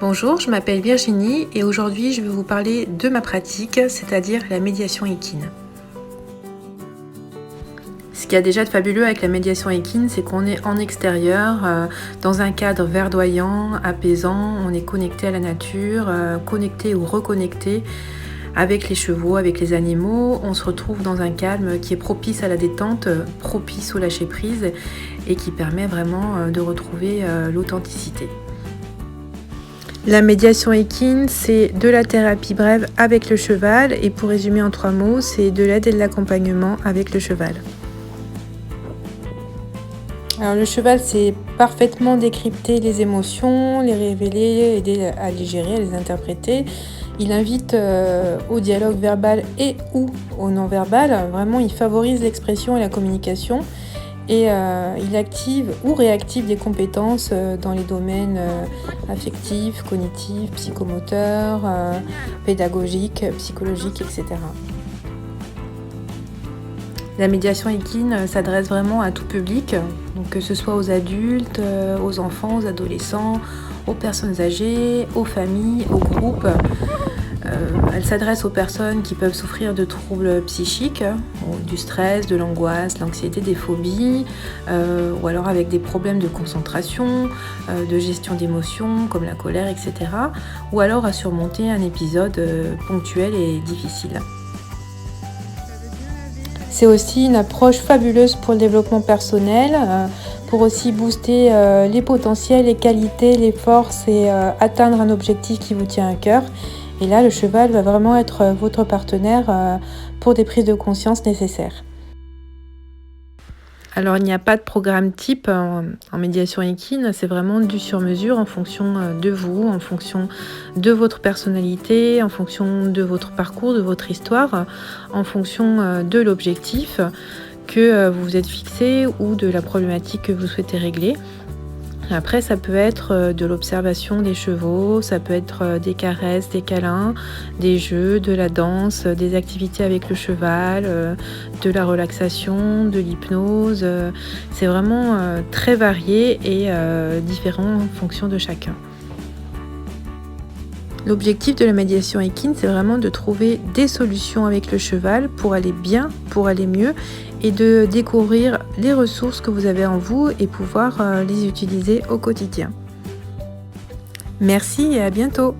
Bonjour, je m'appelle Virginie et aujourd'hui je vais vous parler de ma pratique, c'est-à-dire la médiation équine. Ce qu'il y a déjà de fabuleux avec la médiation équine, c'est qu'on est en extérieur, dans un cadre verdoyant, apaisant, on est connecté à la nature, connecté ou reconnecté avec les chevaux, avec les animaux. On se retrouve dans un calme qui est propice à la détente, propice au lâcher-prise et qui permet vraiment de retrouver l'authenticité. La médiation équine, c'est de la thérapie brève avec le cheval et pour résumer en 3 mots, c'est de l'aide et de l'accompagnement avec le cheval. Alors le cheval, c'est parfaitement décrypter les émotions, les révéler, aider à les gérer, à les interpréter. Il invite au dialogue verbal et ou au non-verbal. Vraiment, il favorise l'expression et la communication. Et il active ou réactive des compétences dans les domaines affectifs, cognitifs, psychomoteurs, pédagogiques, psychologiques, etc. La médiation équine s'adresse vraiment à tout public, donc que ce soit aux adultes, aux enfants, aux adolescents, aux personnes âgées, aux familles, aux groupes. Elle s'adresse aux personnes qui peuvent souffrir de troubles psychiques, du stress, de l'angoisse, l'anxiété, des phobies, ou alors avec des problèmes de concentration, de gestion d'émotions comme la colère, etc. Ou alors à surmonter un épisode ponctuel et difficile. C'est aussi une approche fabuleuse pour le développement personnel, pour aussi booster les potentiels, les qualités, les forces et atteindre un objectif qui vous tient à cœur. Et là, le cheval va vraiment être votre partenaire pour des prises de conscience nécessaires. Alors, il n'y a pas de programme type en médiation équine, c'est vraiment du sur-mesure en fonction de vous, en fonction de votre personnalité, en fonction de votre parcours, de votre histoire, en fonction de l'objectif que vous vous êtes fixé ou de la problématique que vous souhaitez régler. Après, ça peut être de l'observation des chevaux, ça peut être des caresses, des câlins, des jeux, de la danse, des activités avec le cheval, de la relaxation, de l'hypnose. C'est vraiment très varié et différent en fonction de chacun. L'objectif de la médiation équine, c'est vraiment de trouver des solutions avec le cheval pour aller bien, pour aller mieux et de découvrir les ressources que vous avez en vous et pouvoir les utiliser au quotidien. Merci et à bientôt!